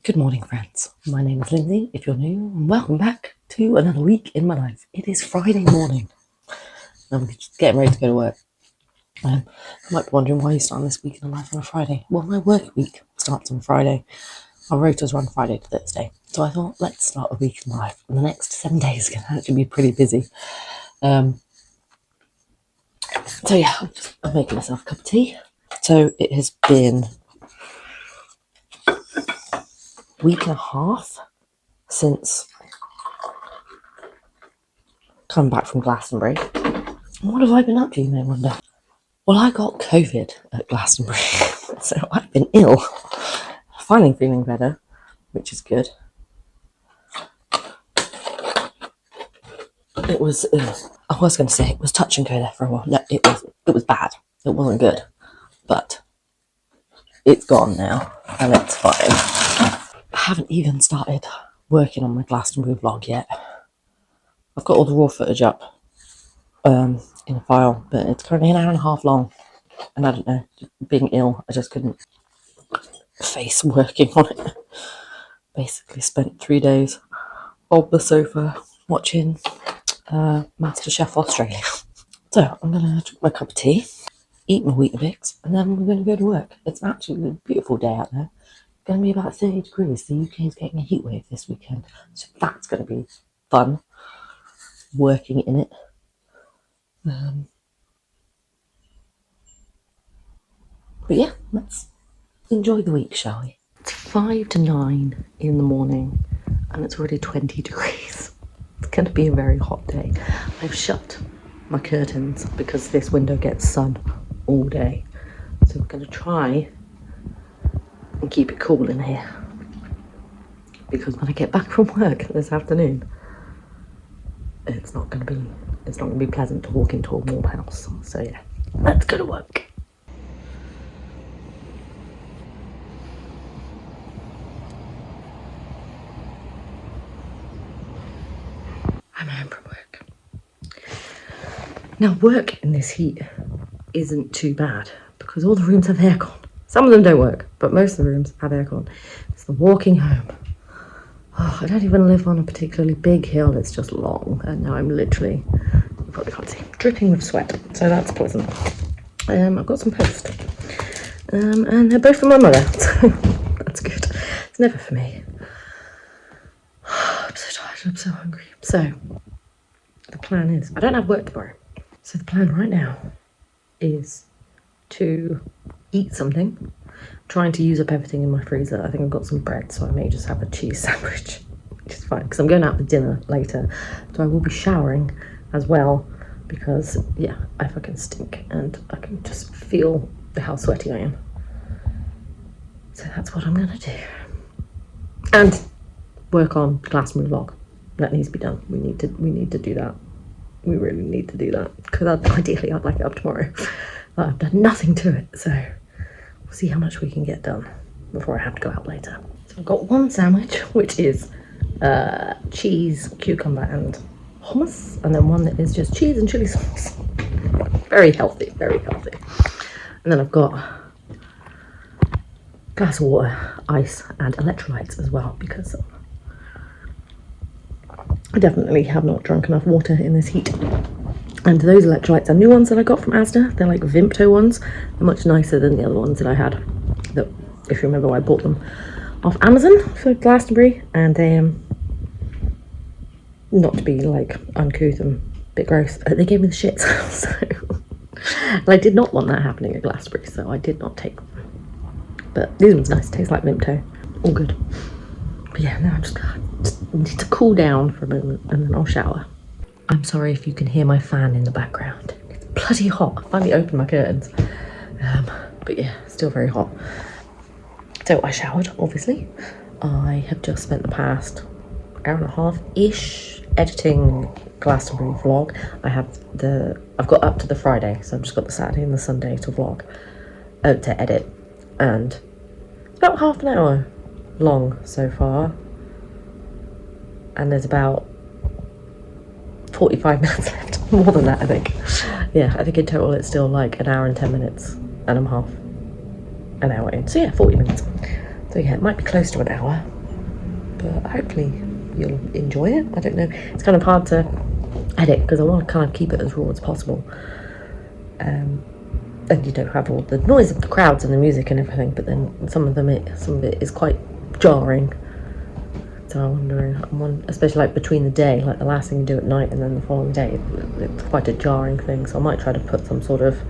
Good morning, friends. My name is Lindsay. If you're new, welcome back to another week in my life. It is Friday morning. I'm just getting ready to go to work. You might be wondering why you start this week in my life on a Friday. Well, my work week starts on Friday. Our rotas run Friday to Thursday. So I thought, let's start a week in my life. And the next 7 days can actually be pretty busy. I'm making myself a cup of tea. So it has been a week and a half since coming back from Glastonbury. What have I been up to, you may wonder? Well, I got COVID at Glastonbury, so I've been ill. Finally feeling better, which is good. It was, I was going to say it was touch and go there for a while. No, it was bad. It wasn't good, but it's gone now, and it's fine. I haven't even started working on my Glastonbury vlog yet. I've got all the raw footage up in a file, but it's currently an hour and a half long, and I don't know, being ill, I just couldn't face working on it. Basically spent 3 days on the sofa watching MasterChef Australia. So I'm going to drink my cup of tea, eat my Weetabix, and then we're going to go to work. It's an absolutely beautiful day out there. It's going to be about 30 degrees. The UK is getting a heat wave this weekend, so that's going to be fun, working in it. But yeah, let's enjoy the week, shall we? It's 5 to 9 in the morning and it's already 20 degrees. It's going to be a very hot day. I've shut my curtains because this window gets sun all day. So we're going to try and keep it cool in here. Because when I get back from work this afternoon, it's not going to be pleasant to walk into a warm house. So yeah, let's go to work. I'm home from work. Now, work in this heat isn't too bad because all the rooms have aircon. Some of them don't work, but most of the rooms have aircon. It's the walking home. Oh, I don't even live on a particularly big hill, it's just long, and now I'm literally, you probably can't see, dripping with sweat, so that's pleasant. I've got some post, and they're both from my mother, so that's good. It's never for me. I'm so tired, I'm so hungry. So, the plan is, I don't have work tomorrow, so the plan right now is to eat something. Trying to use up everything in my freezer. I think I've got some bread, so I may just have a cheese sandwich, which is fine, because I'm going out for dinner later, so I will be showering as well, because, yeah, I fucking stink, and I can just feel how sweaty I am. So that's what I'm going to do. And work on the Glastonbury vlog. That needs to be done. We need to do that. We really need to do that, because ideally I'd like it up tomorrow. But I've done nothing to it, so we'll see how much we can get done before I have to go out later. So I've got one sandwich, which is cheese, cucumber and hummus, and then one that is just cheese and chili sauce. Very healthy, very healthy. And then I've got a glass of water, ice and electrolytes as well, because I definitely have not drunk enough water in this heat. And those electrolytes are new ones that I got from Asda. They're like Vimto ones. They're much nicer than the other ones that I had. That, if you remember, I bought them off Amazon for Glastonbury. And not to be like uncouth and a bit gross, they gave me the shits. So, and I did not want that happening at Glastonbury, so I did not take them. But these ones nice. Taste like Vimto. All good. But yeah, now I just need to cool down for a moment and then I'll shower. I'm sorry if you can hear my fan in the background. It's bloody hot. I finally opened my curtains. But yeah, still very hot. So I showered, obviously. I have just spent the past hour and a half-ish editing Glastonbury vlog. I've got up to the Friday, so I've just got the Saturday and the Sunday to vlog, to edit. And it's about half an hour long so far. And there's about 45 minutes left. More than that, I think. Yeah, I think in total it's still like an hour and 10 minutes, and I'm half an hour in. So yeah, 40 minutes. So yeah, it might be close to an hour, but hopefully you'll enjoy it. I don't know, it's kind of hard to edit because I want to kind of keep it as raw as possible. And you don't have all the noise of the crowds and the music and everything, but then some of it is quite jarring. So I'm wondering, especially like between the day, like the last thing you do at night and then the following day, it's quite a jarring thing. So I might try to put some sort of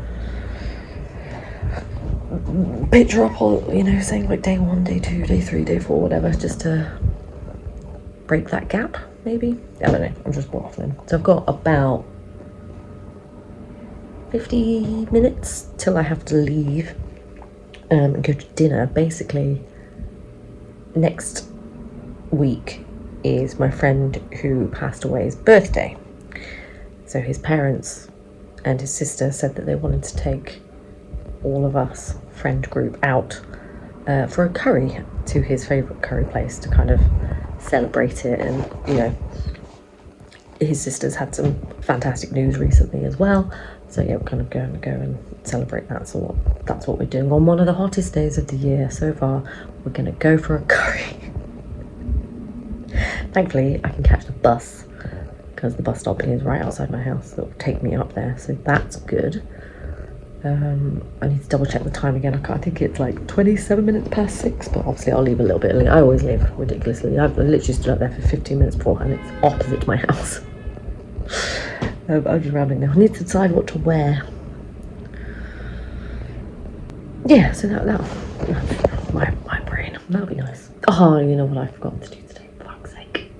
picture up, or saying like day 1, day 2, day 3, day 4, whatever, just to break that gap. Maybe, I don't know. I'm just waffling. So I've got about 50 minutes till I have to leave and go to dinner. Basically, next week is my friend who passed away's birthday. So his parents and his sister said that they wanted to take all of us, friend group, out for a curry to his favourite curry place to kind of celebrate it. And, his sister's had some fantastic news recently as well. So yeah, we're kind of going to go and celebrate that. So that's what we're doing on one of the hottest days of the year so far. We're going to go for a curry. Thankfully, I can catch the bus because the bus stop is right outside my house. It'll take me up there, so that's good. I need to double check the time again. I think it's like 27 minutes past 6, but obviously I'll leave a little bit early. I always leave ridiculously. I've literally stood up there for 15 minutes before, and it's opposite my house. I'm just rambling now. I need to decide what to wear. Yeah, so that my brain. That'll be nice. Oh, you know what I forgot to do today? For fuck's sake.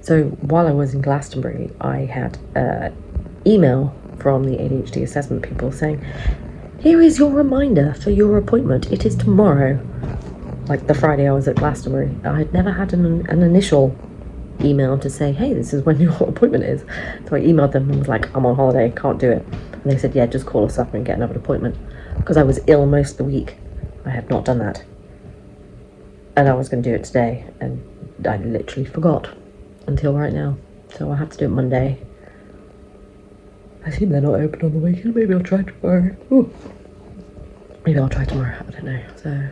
So while I was in Glastonbury, I had an email from the ADHD assessment people saying, here is your reminder for your appointment. It is tomorrow. Like the Friday I was at Glastonbury. I had never had an initial email to say, hey, this is when your appointment is. So I emailed them and was like, I'm on holiday, can't do it. And they said, yeah, just call us up and get another appointment. Because I was ill most of the week. I had not done that. And I was going to do it today, and I literally forgot until right now. So I'll have to do it Monday. I assume they're not open on the weekend. Maybe I'll try tomorrow. Ooh. Maybe I'll try tomorrow. I don't know. So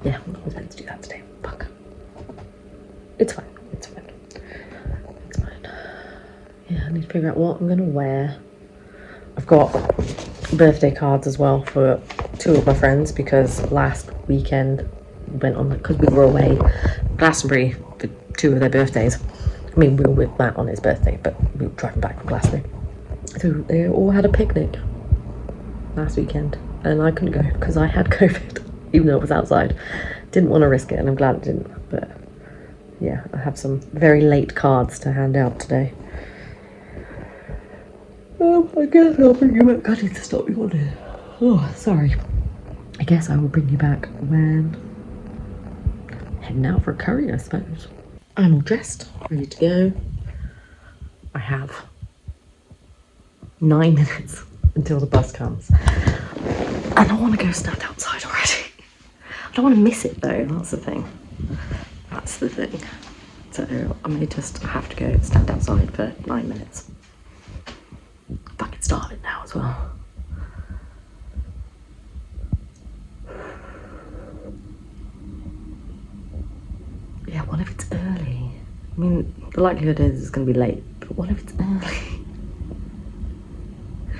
yeah, I was meant to do that today. Fuck. It's fine. It's fine. It's fine. Yeah, I need to figure out what I'm going to wear. I've got birthday cards as well for 2 of my friends, because last weekend we went on, because we were away Glastonbury for 2 of their birthdays. I mean, we were with Matt on his birthday, but we were driving back from Glastonbury. So they all had a picnic last weekend, and I couldn't go because I had COVID, even though it was outside. Didn't want to risk it, and I'm glad I didn't. But yeah, I have some very late cards to hand out today. I guess I'll bring you back. I need to stop yawning. Oh, sorry. I guess I will bring you back when heading out for a curry, I suppose. I'm all dressed, ready to go. I have 9 minutes until the bus comes. And I want to go stand outside already. I don't want to miss it though, that's the thing. That's the thing. So I may just have to go stand outside for 9 minutes. Fucking starving now as well. Yeah, what if it's early? I mean, the likelihood is it's going to be late, but what if it's early?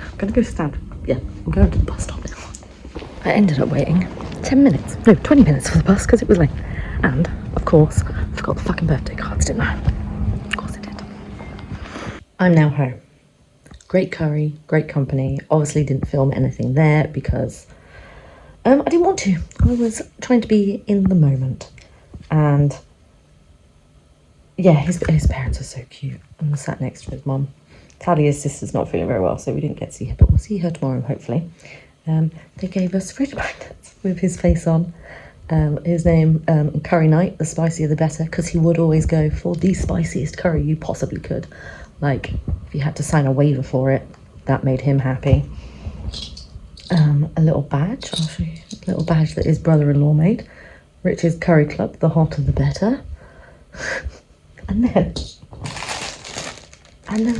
I'm going to go stand. Yeah, I'm going to the bus stop now. I ended up waiting 10 minutes, no, 20 minutes for the bus because it was late. And, of course, I forgot the fucking birthday cards, didn't I? Of course I did. I'm now home. Great curry, great company. Obviously didn't film anything there because I didn't want to. I was trying to be in the moment. And yeah, his parents are so cute. And I sat next to his mum. Sadly, his sister's not feeling very well, so we didn't get to see her, but we'll see her tomorrow, hopefully. They gave us fridge magnets with his face on. His name, Curry Night, the spicier the better, because he would always go for the spiciest curry you possibly could. Like, if you had to sign a waiver for it, that made him happy. A little badge, I'll show you. A little badge that his brother-in-law made. Rich's Curry Club, the hotter the better. And then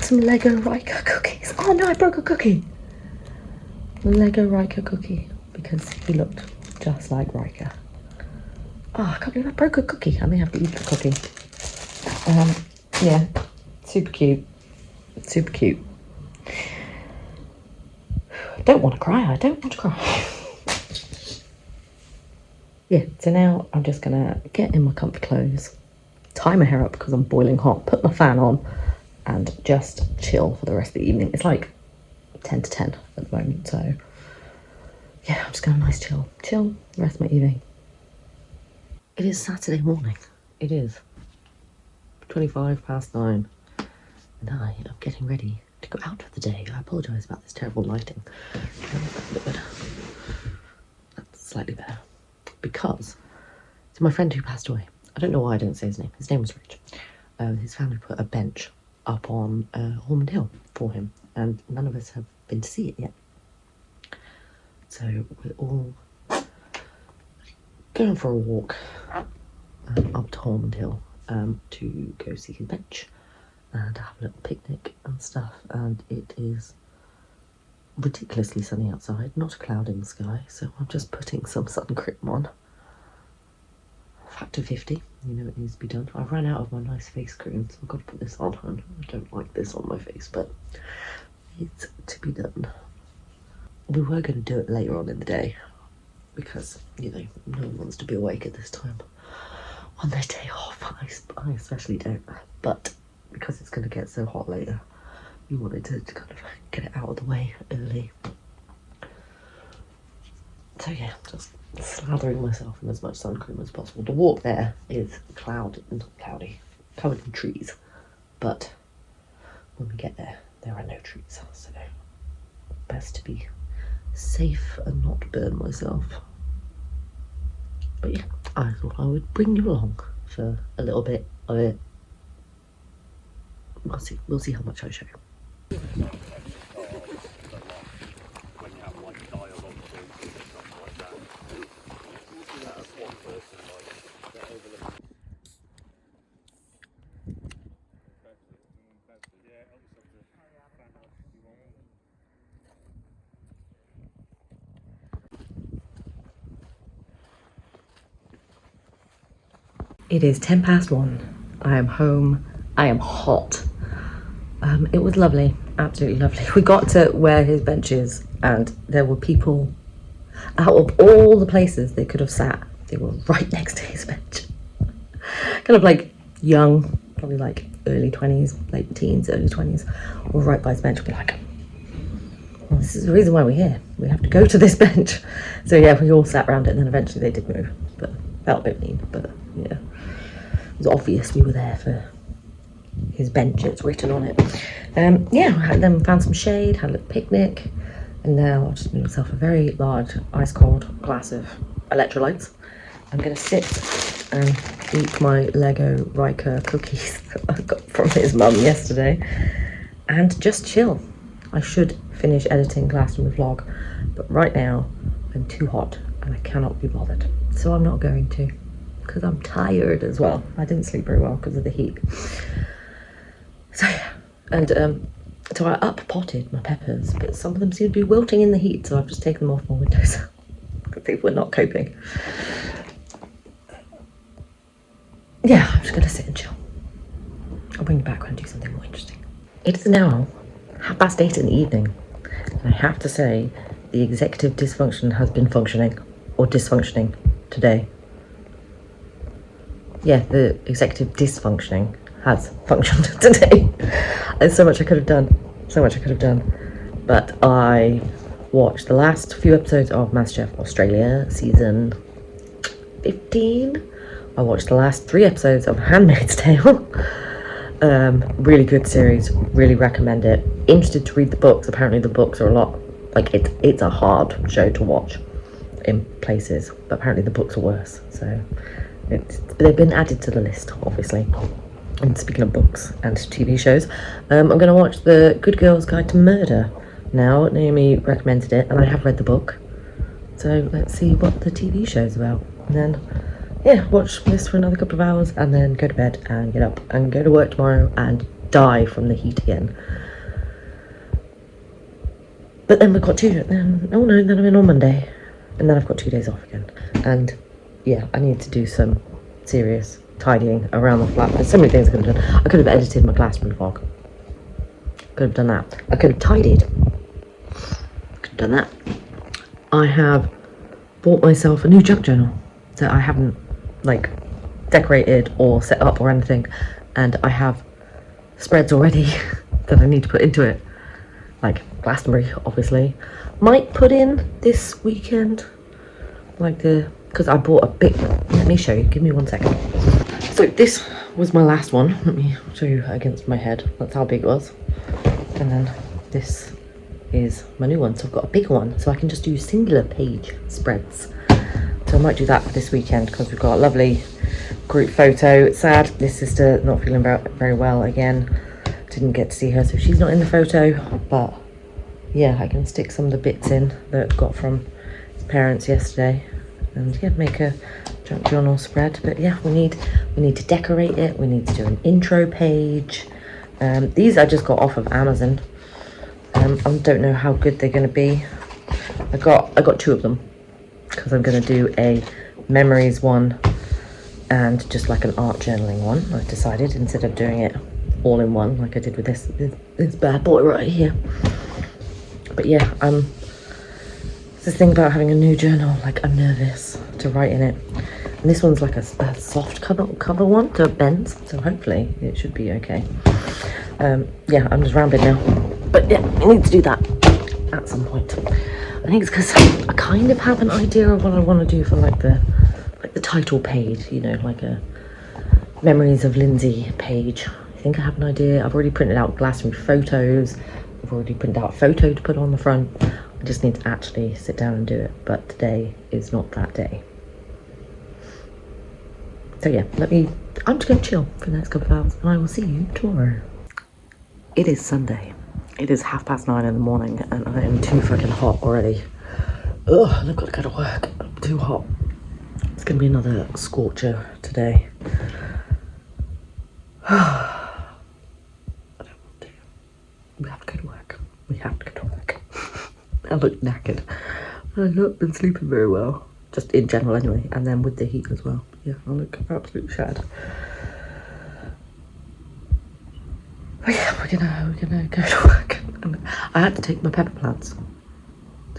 some Lego Riker cookies. Oh no, I broke a cookie. Lego Riker cookie, because he looked just like Riker. Oh, I can't believe I broke a cookie. I may have to eat the cookie. Yeah, super cute. Super cute. I don't want to cry. I don't want to cry. Yeah, so now I'm just gonna get in my comfy clothes, tie my hair up because I'm boiling hot, put my fan on, and just chill for the rest of the evening. It's like 10 to 10 at the moment, so yeah, I'm just gonna nice chill the rest of my evening. It is Saturday morning. It is 9:25, and I am getting ready to go out for the day. I apologise about this terrible lighting. That's a bit better. That's slightly better. Because it's my friend who passed away. I don't know why I don't say his name. His name was Rich. His family put a bench up on Haughmond Hill for him, and none of us have been to see it yet. So we're all going for a walk up to Haughmond Hill to go see his bench and have a little picnic and stuff. And it is ridiculously sunny outside, not a cloud in the sky, so I'm just putting some sun cream on. Factor 50, you know it needs to be done. I've run out of my nice face cream, so I've got to put this on. I don't like this on my face, but it's to be done. We were going to do it later on in the day because, you know, no one wants to be awake at this time on their day off. I especially don't, but because it's going to get so hot later, we wanted to kind of get it out of the way early. So yeah, just slathering myself in as much sun cream as possible. The walk there is cloudy, covered in trees, but when we get there, there are no trees, so best to be safe and not burn myself. But yeah, I thought I would bring you along for a little bit of it. We'll see how much I show you. It is 1:10. I am home. I am hot. It was lovely, absolutely lovely. We got to where his bench is, and there were people out of all the places they could have sat. They were right next to his bench. Kind of like young, probably like early 20s, late teens, early 20s, were right by his bench. We're like, well, this is the reason why we're here. We have to go to this bench. So yeah, we all sat around it, and then eventually they did move, but felt a bit mean. But yeah, it was obvious we were there for his bench. It's written on it. Yeah, I then found some shade, had a little picnic, and now I've just made myself a very large ice cold glass of electrolytes. I'm gonna sit and eat my Lego Riker cookies that I got from his mum yesterday and just chill. I should finish editing Gloucester vlog, but right now I'm too hot and I cannot be bothered, so I'm not going to, because I'm tired as well. I didn't sleep very well because of the heat. So yeah, and so I up-potted my peppers, but some of them seem to be wilting in the heat, so I've just taken them off my windows because they were not coping. Yeah, I'm just going to sit and chill. I'll bring you back when I do something more interesting. It is now 8:30 in the evening, and I have to say the executive dysfunction has been functioning, or dysfunctioning, today. Yeah, the executive dysfunctioning has functioned today. There's so much I could have done, but I watched the last few episodes of MasterChef Australia season 15. I watched the last 3 episodes of Handmaid's Tale. Really good series, really recommend it. Interested to read the books. Apparently the books are a lot, like it's a hard show to watch in places, but apparently the books are worse, so they've been added to the list, obviously. And speaking of books and TV shows, I'm going to watch The Good Girl's Guide to Murder now. Naomi recommended it, and I have read the book, so let's see what the TV show's about. And then, yeah, watch this for another couple of hours, and then go to bed and get up and go to work tomorrow and die from the heat again. But then we've got then I'm in on Monday. and then I've got 2 days off again. And yeah, I need to do some serious tidying around the flat. There's so many things I could have done. I could have edited my Glastonbury vlog. Could have done that. I could have tidied. Could have done that. I have bought myself a new junk journal that I haven't like decorated or set up or anything, and I have spreads already that I need to put into it, like Glastonbury obviously. Might put in this weekend, like because I bought a big, let me show you, give me 1 second. So this was my last one. Let me show you against my head. That's how big it was. And then this is my new one. So I've got a bigger one, so I can just do singular page spreads. So I might do that for this weekend because we've got a lovely group photo. It's sad, this sister not feeling very well again. Didn't get to see her, so she's not in the photo. But yeah, I can stick some of the bits in that I got from his parents yesterday, and yeah, make a junk journal spread. But yeah, we need to decorate it. We need to do an intro page. These I just got off of Amazon. I don't know how good they're going to be. I got 2 of them because I'm going to do a memories one and just like an art journaling one. I've decided, instead of doing it all in one like I did with this bad boy right here. But yeah, this thing about having a new journal, like I'm nervous to write in it. And this one's like a soft cover one, so it bends, so hopefully it should be okay. Yeah, I'm just rambling now. But yeah, I need to do that at some point. I think it's because I kind of have an idea of what I want to do for like the title page, you know, like a Memories of Lindsay page. I think I have an idea. I've already printed out Glastonbury photos. I've already printed out a photo to put on the front. I just need to actually sit down and do it, but today is not that day. So yeah, I'm just going to chill for the next couple of hours, and I will see you tomorrow. It is Sunday. It is 9:30 in the morning, and I am too fucking hot already. Ugh, and I've got to go to work. I'm too hot. It's going to be another scorcher today. I don't want to. We have to go to work. We have to go to work. I look knackered. I've not been sleeping very well. Just in general anyway, and then with the heat as well. Yeah, I look absolutely shattered. But yeah, we're gonna go to work. I had to take my pepper plants.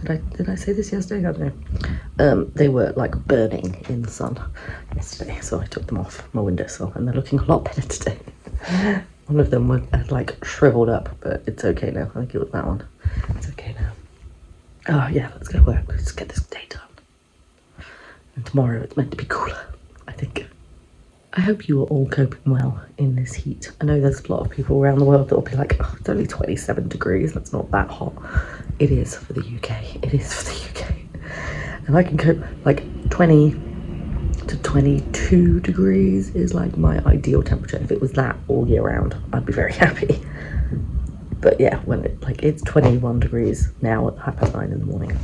Did I say this yesterday? I don't know. They were like burning in the sun yesterday, so I took them off my windowsill, and they're looking a lot better today. One of them had like shriveled up, but it's okay now. I think it was that one. It's okay now. Oh yeah, let's go to work. Let's get this day done. And tomorrow it's meant to be cooler, I think. I hope you are all coping well in this heat. I know there's a lot of people around the world that will be like, oh, it's only 27 degrees, that's not that hot. It is for the UK. It is for the UK. And I can cope, like 20 to 22 degrees is like my ideal temperature. If it was that all year round, I'd be very happy. But yeah, when it's 21 degrees now at 9:30 in the morning.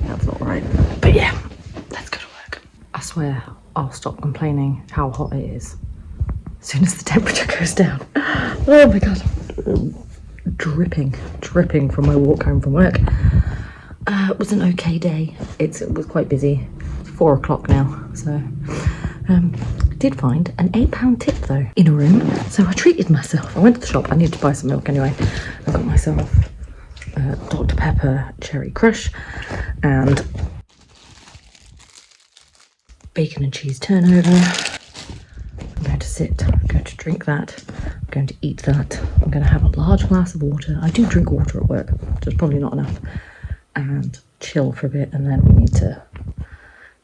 That's not right. But yeah, let's go to work. I swear I'll stop complaining how hot it is as soon as the temperature goes down. Oh my god. Dripping from my walk home from work. It was an okay day. It was quite busy. It's 4 o'clock now, so did find an £8 tip though in a room, so I treated myself. I went to the shop. I needed to buy some milk anyway. I got myself Dr. Pepper Cherry Crush and bacon and cheese turnover. I'm going to sit, I'm going to drink that, I'm going to eat that, I'm going to have a large glass of water. I do drink water at work, just probably not enough, and chill for a bit, and then we need to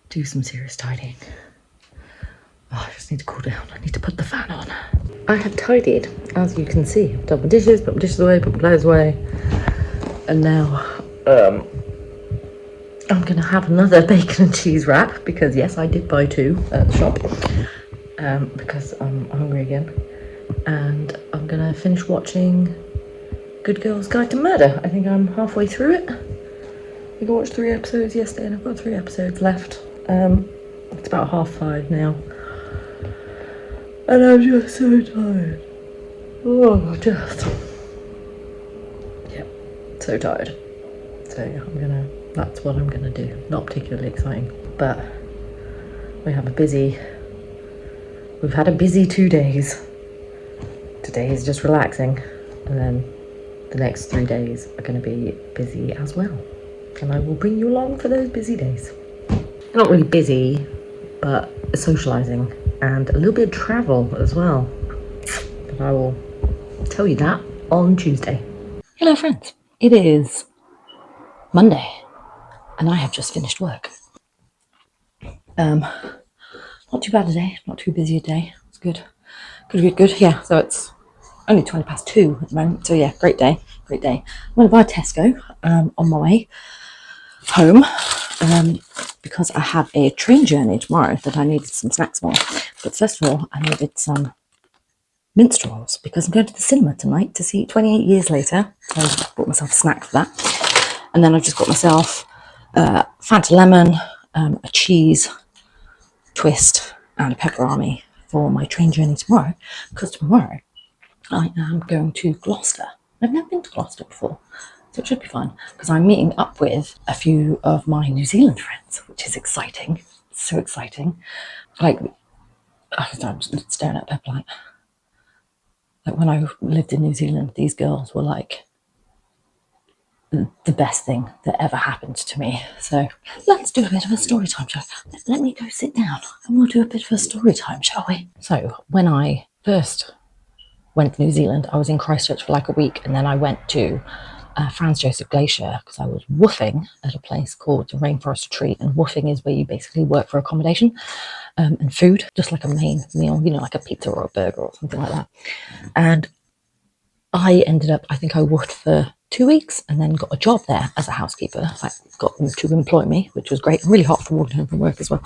do some serious tidying. Oh, I just need to cool down. I need to put the fan on. I have tidied, as you can see. I've done my dishes, put my dishes away, put my clothes away, and now I'm gonna have another bacon and cheese wrap, because yes, I did buy 2 at the shop, because I'm hungry again, and I'm gonna finish watching Good Girl's Guide to Murder. I think I'm halfway through it. I think I watched 3 episodes yesterday, and I've got 3 episodes left. It's about 5:30 now, and I'm just so tired. Oh, just, yeah, so tired. So yeah, I'm gonna That's what I'm gonna do. Not particularly exciting, but we've had a busy 2 days. Today is just relaxing, and then the next 3 days are gonna be busy as well. And I will bring you along for those busy days. Not really busy, but socialising and a little bit of travel as well. But I will tell you that on Tuesday. Hello friends, it is Monday and I have just finished work. Not too bad a day, not too busy a day. It's good. Good. Yeah, so it's only 2:20 at the moment. So yeah, great day. I'm going to buy Tesco on my way home because I have a train journey tomorrow that I needed some snacks for. But first of all, I needed some minstrels because I'm going to the cinema tonight to see 28 Years Later. So I bought myself a snack for that. And then I've just got myself Fanta Lemon, a cheese twist and a pepperoni for my train journey tomorrow, because tomorrow I am going to Gloucester. I've never been to Gloucester before, so it should be fun because I'm meeting up with a few of my New Zealand friends, which is exciting. So exciting. Like, I'm just staring at Pepper like when I lived in New Zealand, these girls were like the best thing that ever happened to me. So let's do a bit of a story time, shall we? Let me go sit down and we'll do a bit of a story time, shall we? So when I first went to New Zealand, I was in Christchurch for like a week, and then I went to Franz Josef Glacier because I was woofing at a place called the Rainforest Retreat. And woofing is where you basically work for accommodation and food, just like a main meal, you know, like a pizza or a burger or something like that. And I ended up, I think I woofed for 2 weeks and then got a job there as a housekeeper. I got them to employ me, which was great. Really hot for walking home from work as well.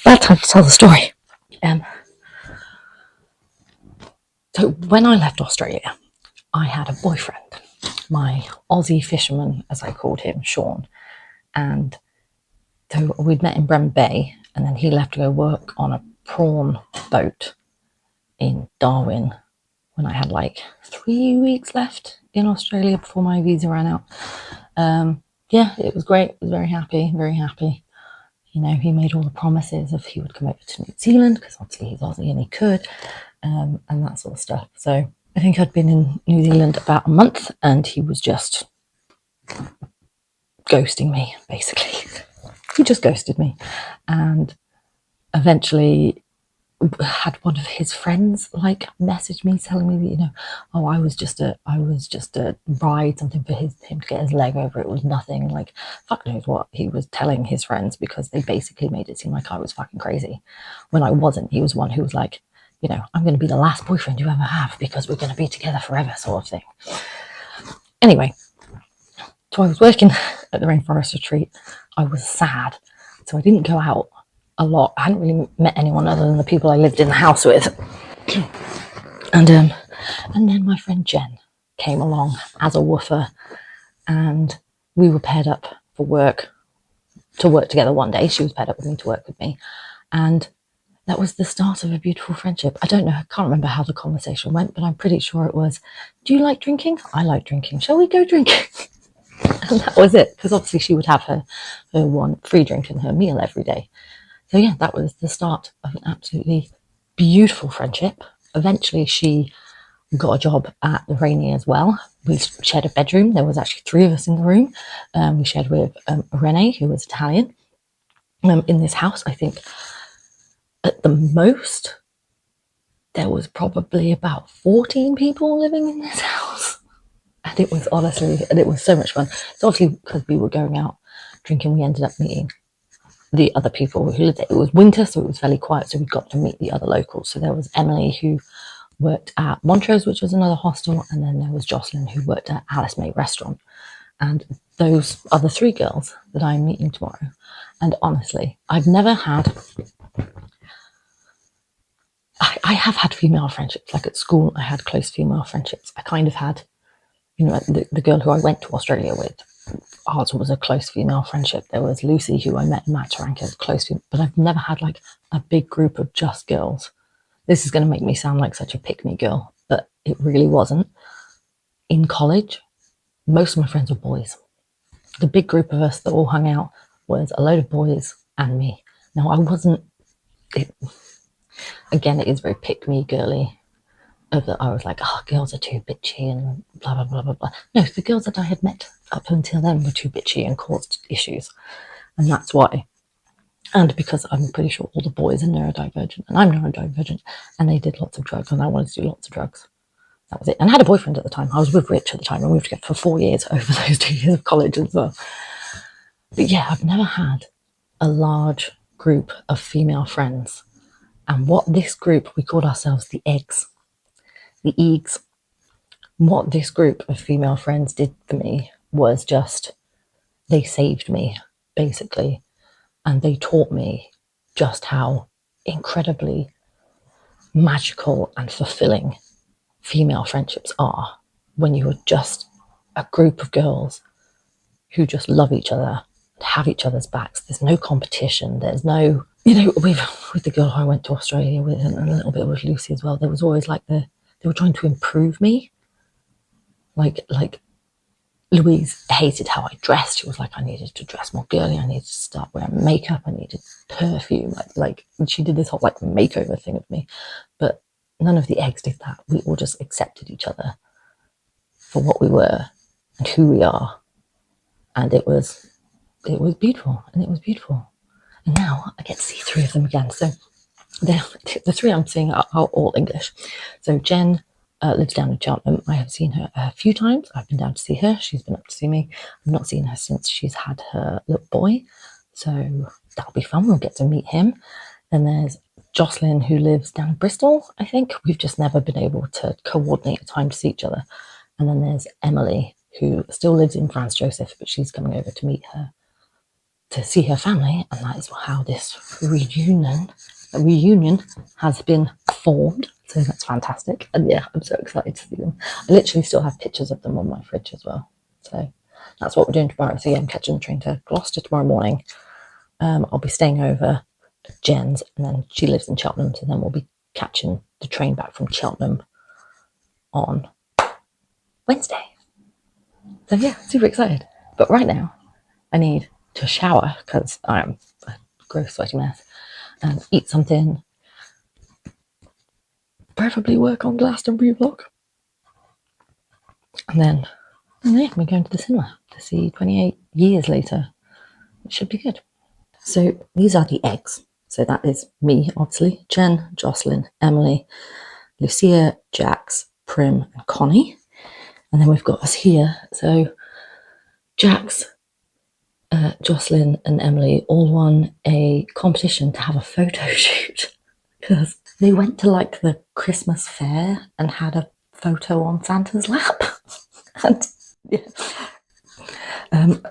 Bad time to tell the story. So when I left Australia, I had a boyfriend, my Aussie fisherman, as I called him, Sean. And so we'd met in Bremen Bay, and then he left to go work on a prawn boat in Darwin when I had like 3 weeks left in Australia before my visa ran out. Yeah, it was great. I was very happy. You know, he made all the promises of he would come over to New Zealand because obviously he's Aussie and he could, and that sort of stuff. So I think I'd been in New Zealand about a month and he was just ghosting me, basically. He just ghosted me. And eventually had one of his friends like message me telling me that, you know, oh, I was just a ride, something for him to get his leg over. It was nothing. Like, fuck knows what he was telling his friends, because they basically made it seem like I was fucking crazy when I wasn't. He was one who was like, you know, I'm going to be the last boyfriend you ever have because we're going to be together forever, sort of thing. Anyway, so I was working at the Rainforest Retreat. I was sad, so I didn't go out a lot. I hadn't really met anyone other than the people I lived in the house with. And then my friend Jen came along as a woofer, and we were paired up for work, to work together one day. She was paired up with me to work with me, and that was the start of a beautiful friendship. I don't know, I can't remember how the conversation went, but I'm pretty sure it was, do you like drinking? I like drinking. Shall we go drinking? And that was it, because obviously she would have her one free drink and her meal every day. So yeah, that was the start of an absolutely beautiful friendship. Eventually she got a job at the Rainy as well. We shared a bedroom. There was actually 3 of us in the room. We shared with Renee, who was Italian, in this house. I think at the most there was probably about 14 people living in this house. And it was honestly, and it was so much fun. So obviously, because we were going out drinking, we ended up meeting the other people who lived there. It was winter, so it was fairly quiet, so we got to meet the other locals. So there was Emily, who worked at Montrose, which was another hostel, and then there was Jocelyn, who worked at Alice May Restaurant. And those are the 3 girls that I'm meeting tomorrow. And honestly, I've never had... I have had female friendships. Like at school, I had close female friendships. I kind of had, you know, the girl who I went to Australia with, ours was a close female friendship. There was Lucy, who I met in Mataranka, close female, but I've never had like a big group of just girls. This is going to make me sound like such a pick-me girl, but it really wasn't. In college, most of my friends were boys. the big group of us that all hung out was a load of boys and me. Now, I wasn't, again, it is very pick-me girly. I was like, oh, girls are too bitchy and blah, blah, blah, blah, blah. No, the girls that I had met up until then were too bitchy and caused issues. And that's why. And because I'm pretty sure all the boys are neurodivergent and I'm neurodivergent, and they did lots of drugs and I wanted to do lots of drugs. That was it. And I had a boyfriend at the time. I was with Rich at the time and we were together for 4 years over those 2 years of college as well. But yeah, I've never had a large group of female friends. And what this group, we called ourselves the eggs, the egs. What this group of female friends did for me was just, they saved me, basically. And they taught me just how incredibly magical and fulfilling female friendships are when you are just a group of girls who just love each other, have each other's backs. There's no competition. There's no, with the girl who I went to Australia with, and a little bit with Lucy as well, there was always like they were trying to improve me. Like Louise hated how I dressed. She was like, I needed to dress more girly. I needed to start wearing makeup. I needed perfume. Like she did this whole like makeover thing of me. But none of the eggs did that. We all just accepted each other for what we were and who we are. And it was beautiful. And it was beautiful. And now I get to see 3 of them again. So the 3 I'm seeing are all English. So Jen lives down in Cheltenham. I have seen her a few times. I've been down to see her. She's been up to see me. I've not seen her since she's had her little boy. So that'll be fun. We'll get to meet him. Then there's Jocelyn, who lives down in Bristol, I think. We've just never been able to coordinate a time to see each other. And then there's Emily, who still lives in Franz Joseph, but she's coming over to meet her, to see her family. And that is how this reunion has been formed. So that's fantastic. And yeah, I'm so excited to see them. I literally still have pictures of them on my fridge as well. So that's what we're doing tomorrow. So yeah, I'm catching the train to Gloucester tomorrow morning. I'll be staying over at Jen's, and then she lives in Cheltenham. So then we'll be catching the train back from Cheltenham on Wednesday. So yeah, super excited. But right now, I need to shower because I'm a gross sweaty mess, and eat something. Preferably work on Glastonbury vlog. And then yeah, we're going to the cinema to see 28 Years Later. It should be good. So these are the eggs. So that is me, obviously. Jen, Jocelyn, Emily, Lucia, Jax, Prim, and Connie. And then we've got us here. So Jax, Jocelyn, and Emily all won a competition to have a photo shoot because they went to like the Christmas fair and had a photo on Santa's lap. and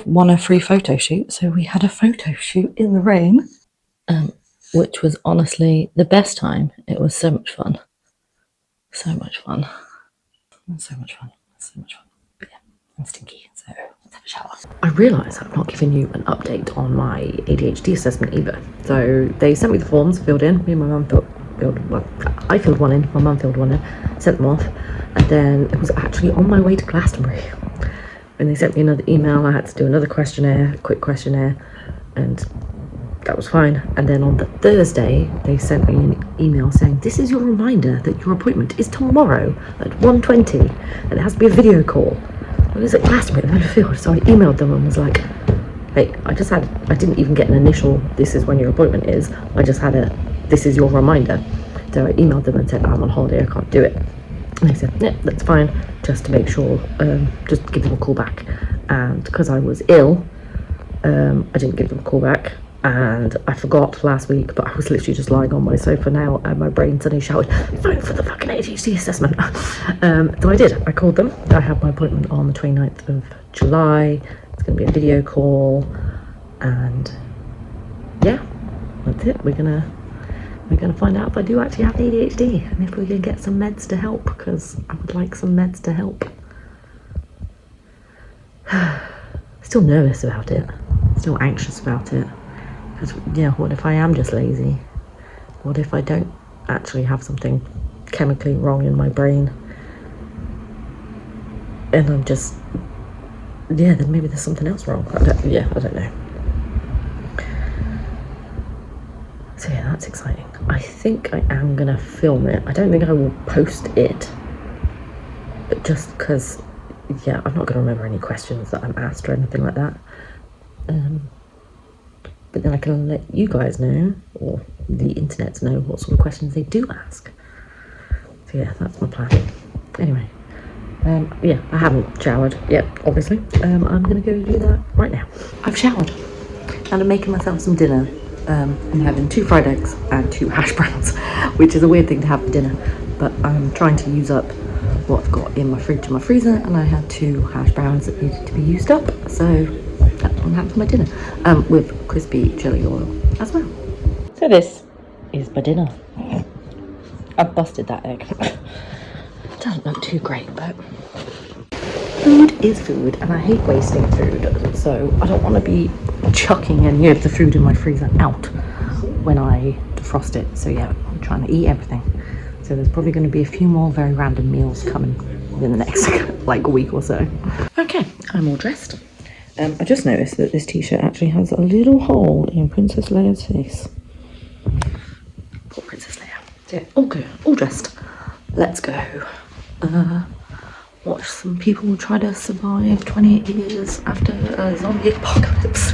won a free photo shoot. So we had a photo shoot in the rain, which was honestly the best time. It was so much fun. So much fun. So much fun. So much fun. But yeah, I'm stinky, so let's have a shower. I realise I've not given you an update on my ADHD assessment either. So they sent me the forms, filled in. Me and my mum I filled one in, my mum filled one in, sent them off, and then it was actually on my way to Glastonbury. When they sent me another email, I had to do another questionnaire, quick questionnaire, and that was fine. And then on the Thursday, they sent me an email saying, this is your reminder that your appointment is tomorrow at 1:20, and it has to be a video call. I was at Glastonbury in Field, so I emailed them and was like, hey, I didn't even get an initial, this is when your appointment is. I just had a, this is your reminder. So I emailed them and said, I'm on holiday, I can't do it. And they said, yeah, that's fine, just to make sure, just give them a call back. And because I was ill, I didn't give them a call back. And I forgot last week, but I was literally just lying on my sofa now, and my brain suddenly shouted, phone for the fucking ADHD assessment. So I did. I called them. I have my appointment on the 29th of July. It's going to be a video call, and yeah, that's it. We're gonna find out if I do actually have ADHD, and if we can get some meds to help, because I would like some meds to help. Still nervous about it. Still anxious about it. Because, yeah, what if I am just lazy? What if I don't actually have something chemically wrong in my brain? And I'm just yeah, then maybe there's something else wrong. I don't know. So yeah, that's exciting. I think I am gonna film it. I don't think I will post it, but just because, yeah, I'm not gonna remember any questions that I'm asked or anything like that. But then I can let you guys know, or the internet know, what sort of questions they do ask. So yeah, that's my plan. Anyway, yeah, I haven't showered yet, obviously. I'm gonna go do that right now. I've showered, and I'm making myself some dinner. I'm having 2 fried eggs and 2 hash browns, which is a weird thing to have for dinner, but I'm trying to use up what I've got in my fridge and my freezer, and I had 2 hash browns that needed to be used up, so that's what I'm having for my dinner, with crispy chili oil as well. So this is my dinner. I've busted that egg. Doesn't look too great, but food is food, and I hate wasting food, so I don't want to be chucking any of the food in my freezer out when I defrost it. So yeah, I'm trying to eat everything. So there's probably going to be a few more very random meals coming in the next like week or so. Okay, I'm all dressed. I just noticed that this t-shirt actually has a little hole in Princess Leia's face. Poor Princess Leia. So yeah, all good, all dressed. Let's go. Watch some people try to survive 28 years after a zombie apocalypse.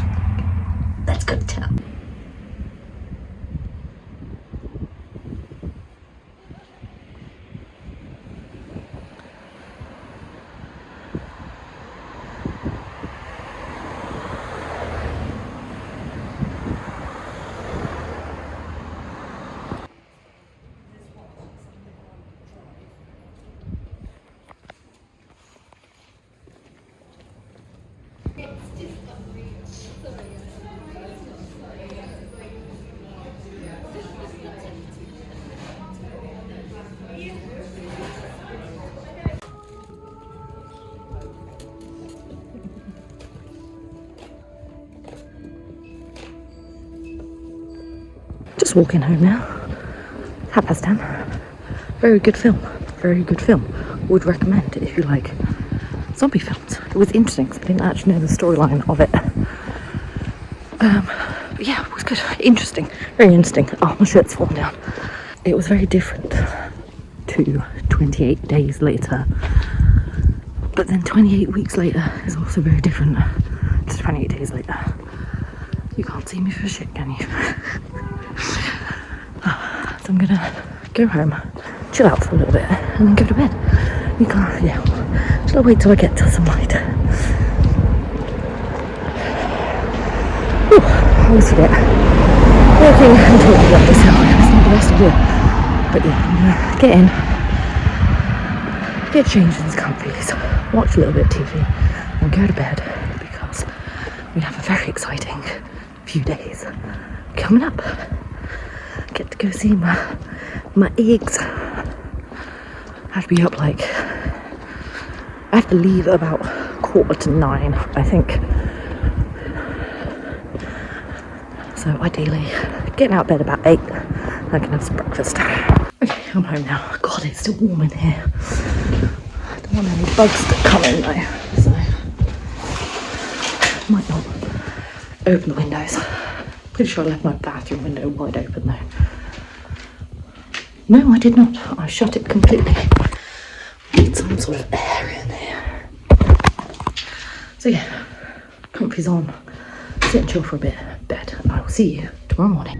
Let's go tell. Just walking home now. 10:30. Very good film. Very good film. Would recommend it if you like zombie films. It was interesting because I didn't actually know the storyline of it. But yeah, it was good. Interesting. Very interesting. Oh, my shirt's fallen down. It was very different to 28 days later. But then 28 weeks later is also very different to 28 days later. You can't see me for shit, can you? So I'm gonna go home, chill out for a little bit, and then go to bed. You can't, yeah. Shall I wait till I get to some light? I always forget. Walking and talking like this, it's not the best idea. But yeah, I'm gonna get in, get changed in these comfies, watch a little bit of TV, and go to bed because we have a very exciting few days coming up. Get to go see my eggs. I have to be up like, I have to leave about 9:15, I think. So ideally, getting out of bed about 8, I can have some breakfast. Okay, I'm home now. God, it's still warm in here. I don't want any bugs to come in though, so might not open the windows. Pretty sure I left my bathroom window wide open though. No, I did not. I shut it completely. Need some sort of air in here. So yeah, comfy's on. Sit and chill for a bit. Bed. And I will see you tomorrow morning.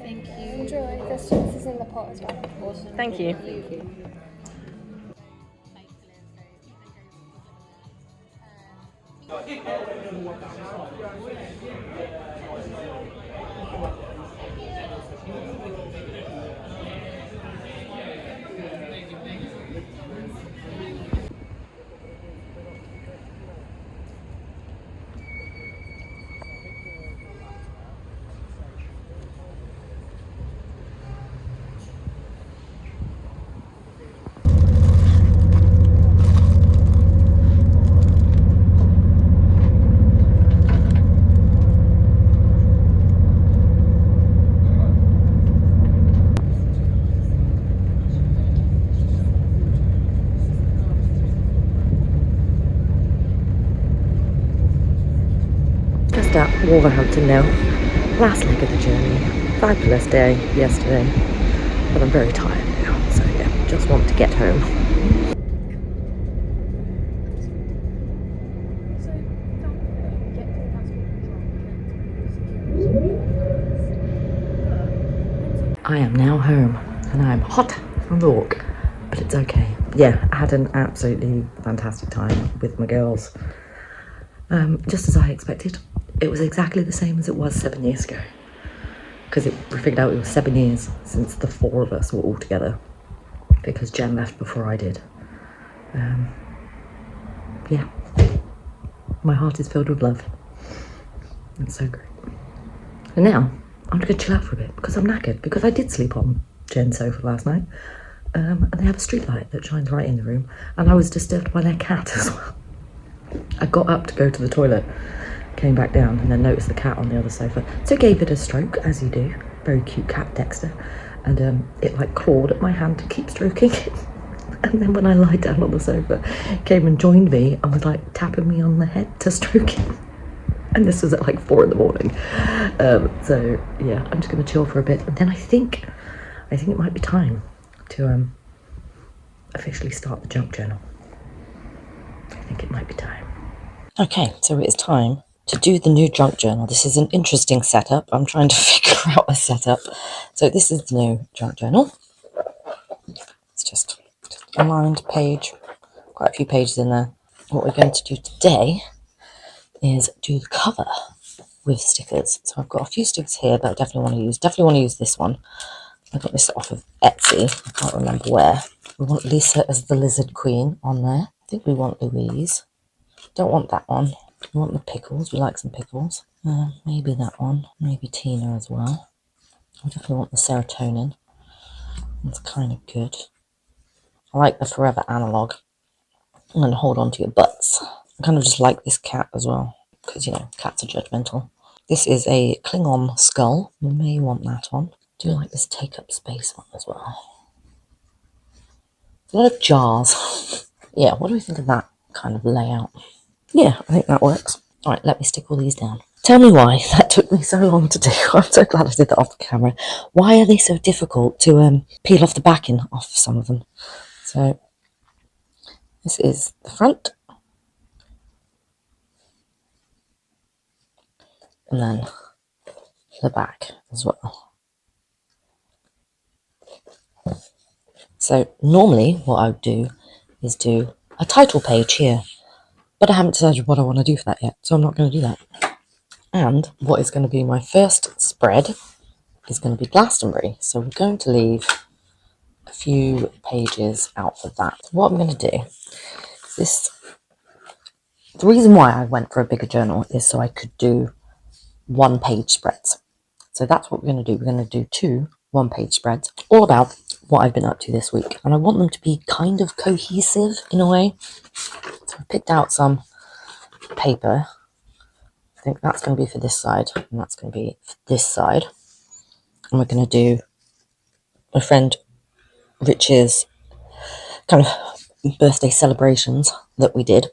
Thank you. Enjoy. There's juices in the pot as well. Awesome. Thank you. just at Wolverhampton now. Last leg of the journey. Fabulous day yesterday, but I'm very tired now, so yeah, just want to get home. I am now home and I'm hot from the walk, but it's okay. Yeah, I had an absolutely fantastic time with my girls. Just as I expected. It was exactly the same as it was 7 years ago, because we figured out it was 7 years since the four of us were all together, because Jen left before I did. Yeah, my heart is filled with love. It's so great. And now I'm gonna go chill out for a bit because I'm knackered, because I did sleep on Jen's sofa last night. And they have a street light that shines right in the room, and I was disturbed by their cat as well. I got up to go to the toilet, came back down, and then noticed the cat on the other sofa. So gave it a stroke, as you do. Very cute cat, Dexter. And it like clawed at my hand to keep stroking it. And then when I lied down on the sofa, it came and joined me and was like tapping me on the head to stroke it. And this was at like 4 in the morning. So yeah, I'm just gonna chill for a bit, and then I think it might be time to officially start the junk journal. I think it might be time. Okay, so it is time to do the new junk journal. This is an interesting setup. I'm trying to figure out a setup. So this is the new junk journal. It's just a lined page, quite a few pages in there. What we're going to do today is do the cover with stickers. So I've got a few stickers here that I definitely want to use. Definitely want to use this one. I got this off of Etsy. I can't remember where. We want Lisa as the Lizard Queen on there. I think we want Louise. Don't want that one. We want the pickles. We like some pickles. Maybe that one. Maybe Tina as well. I definitely want the serotonin. It's kind of good. I like the forever analog. I'm going to hold on to your butts. I kind of just like this cat as well, because, you know, cats are judgmental. This is a Klingon skull. We may want that on. I do like this take up space one as well. A lot of jars. Yeah, what do we think of that kind of layout? Yeah, I think that works. All right, let me stick all these down. Tell me why that took me so long to do. I'm so glad I did that off the camera. Why are they so difficult to peel off the backing off some of them? So this is the front. And then the back as well. So normally what I would do is do a title page here, but I haven't decided what I want to do for that yet, so I'm not going to do that. And what is going to be my first spread is going to be Glastonbury, so we're going to leave a few pages out for that. So what I'm going to do is the reason why I went for a bigger journal is so I could do 1-page spreads. So that's what we're going to do. We're going to do 2 1-page spreads, all about what I've been up to this week. And I want them to be kind of cohesive in a way. So I picked out some paper. I think that's going to be for this side, and that's going to be for this side. And we're going to do my friend Rich's kind of birthday celebrations that we did.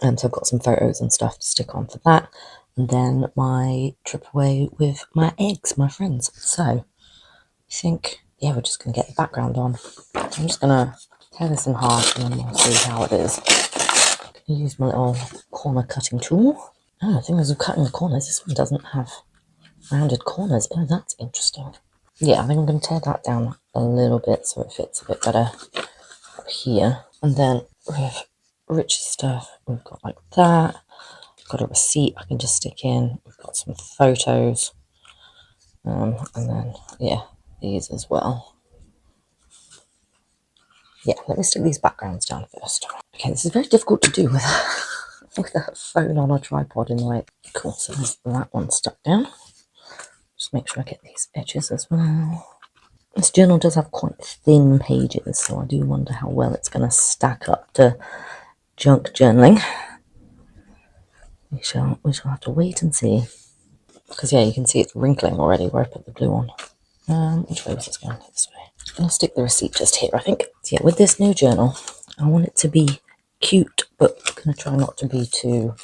And so I've got some photos and stuff to stick on for that. And then my trip away with my eggs, my friends. So I think, yeah, we're just going to get the background on. I'm just going to tear this in half and then we'll see how it is. I'm going to use my little corner cutting tool. Oh, the thing is, with cutting the corners, this one doesn't have rounded corners. Oh, that's interesting. Yeah, I think I'm going to tear that down a little bit so it fits a bit better up here. And then with Rich's stuff, we've got like that. We've got a receipt I can just stick in. We've got some photos. And then, yeah, these as well. Yeah, let me stick these backgrounds down first. Okay, this is very difficult to do with that phone on a tripod in the way. Cool, so there's that one stuck down. Just make sure I get these edges as well. This journal does have quite thin pages, so I do wonder how well it's going to stack up to junk journaling. We shall have to wait and see. Because, yeah, you can see it's wrinkling already where I put the glue on. Which way was this going? This way. I'm going to stick the receipt just here, I think. So, yeah, with this new journal, I want it to be cute, but I'm going to try not to be too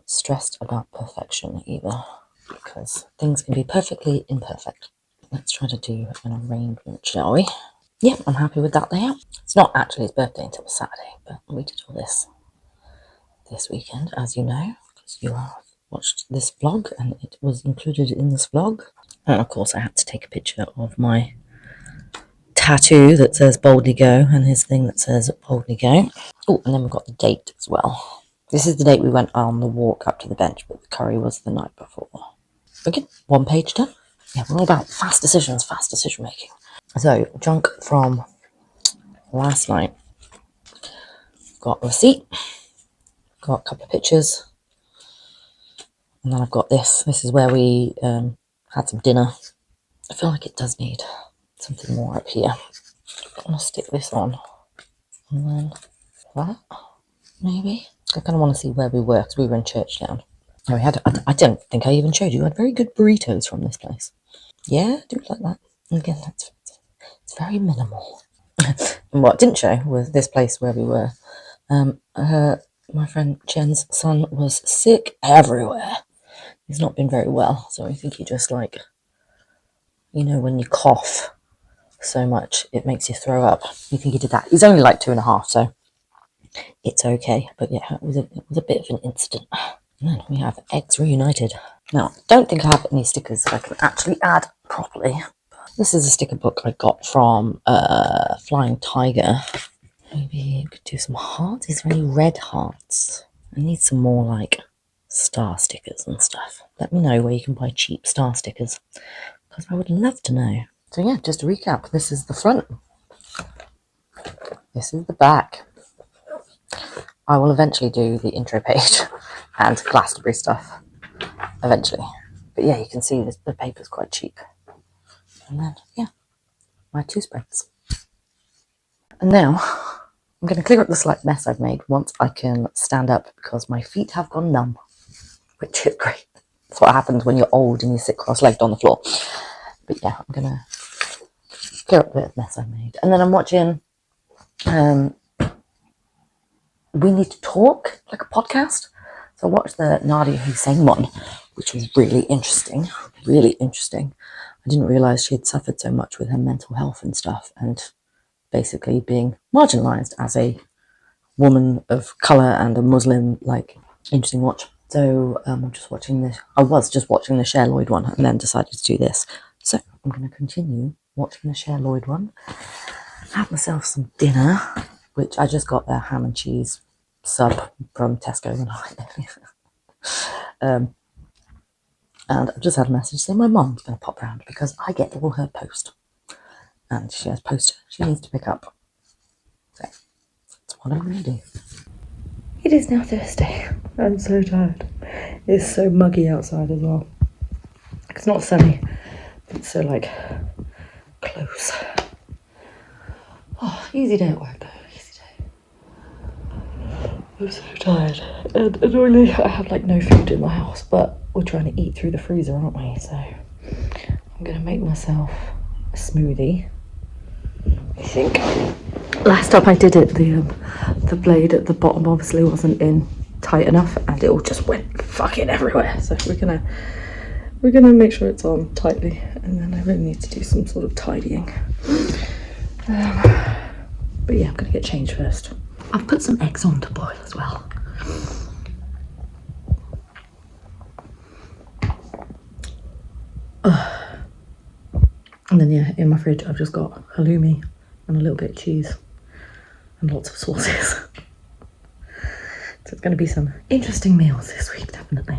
stressed about perfection either, because things can be perfectly imperfect. Let's try to do an arrangement, shall we? Yeah, I'm happy with that layout. It's not actually his birthday until Saturday, but we did all this weekend, as you know, because you have watched this vlog and it was included in this vlog. And of course I had to take a picture of my tattoo that says boldly go and his thing that says boldly go. Oh, and then we've got the date as well. This is the date we went on the walk up to the bench, but the curry was the night before. Okay, one page done. Yeah, we're all about fast decisions, fast decision making. So, junk from last night. Got a receipt, got a couple of pictures, and then I've got this. This is where we had some dinner. I feel like it does need something more up here. I'm going to stick this on. And then that, maybe. I kind of want to see where we were, because we were in Churchtown. Oh, we had, I don't think I even showed you, we had very good burritos from this place. Yeah, do it like that. And again, it's very minimal. And what I didn't show was this place where we were. My friend Chen's son was sick everywhere. He's not been very well, so I think he just like, you know, when you cough so much it makes you throw up. You think he did that? He's only like 2.5, so it's okay. But yeah, it was a bit of an incident. And then we have eggs reunited. Now, I don't think I have any stickers that I can actually add properly. This is a sticker book I got from Flying Tiger. Maybe you could do some hearts. Is there any red hearts? I need some more like star stickers and stuff. Let me know where you can buy cheap star stickers, because I would love to know. So yeah, just to recap, this is the front. This is the back. I will eventually do the intro page and Glastonbury stuff eventually. But yeah, you can see this, the paper's quite cheap. And then, yeah, my 2 spreads. And now I'm going to clear up the slight mess I've made once I can stand up, because my feet have gone numb, which is great. That's what happens when you're old and you sit cross-legged on the floor. But yeah, I'm going to clear up the mess I've made. And then I'm watching We Need to Talk, like a podcast. So I watched the Nadia Hussein one, which was really interesting. Really interesting. I didn't realise she had suffered so much with her mental health and stuff, and basically being marginalised as a woman of colour and a Muslim. Like, interesting watch. So I'm just watching this. I was just watching the Cher Lloyd one and then decided to do this. So I'm going to continue watching the Cher Lloyd one. Have myself some dinner, which I just got their ham and cheese sub from Tesco the night. And I've just had a message saying my mum's going to pop round because I get all her post. And she has post she needs to pick up. So that's what I'm going to do. It is now Thursday. I'm so tired. It's so muggy outside as well. It's not sunny, but it's so like close. Oh, easy day at work though. Easy day. I'm so tired. And annoyingly, I have like no food in the house, but we're trying to eat through the freezer, aren't we? So I'm going to make myself a smoothie. I think last time I did it, the blade at the bottom obviously wasn't in tight enough, and it all just went fucking everywhere. So we're gonna make sure it's on tightly, and then I really need to do some sort of tidying. But yeah, I'm gonna get changed first. I've put some eggs on to boil as well. And then yeah, in my fridge I've just got halloumi and a little bit of cheese and lots of sauces. So it's going to be some interesting meals this week, definitely.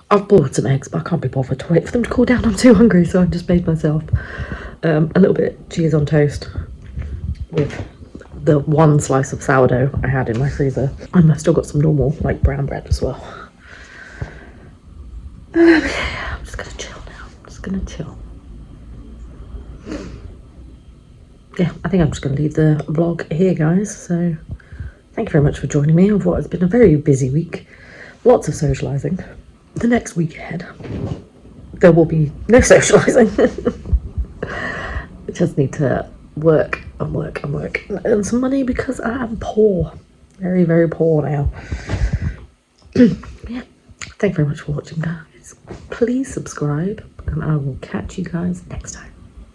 I've boiled some eggs, but I can't be bothered to wait for them to cool down. I'm too hungry, so I've just made myself a little bit of cheese on toast with the one slice of sourdough I had in my freezer. And I've still got some normal, like, brown bread as well. Yeah, I'm just going to chill now. I'm just going to chill. Yeah, I think I'm just going to leave the vlog here, guys. So thank you very much for joining me on what has been a very busy week. Lots of socialising. The next week ahead, there will be no socialising. I just need to work and work and work and earn some money because I am poor. Very, very poor now. Yeah. Thank you very much for watching, guys. Please subscribe, and I will catch you guys next time.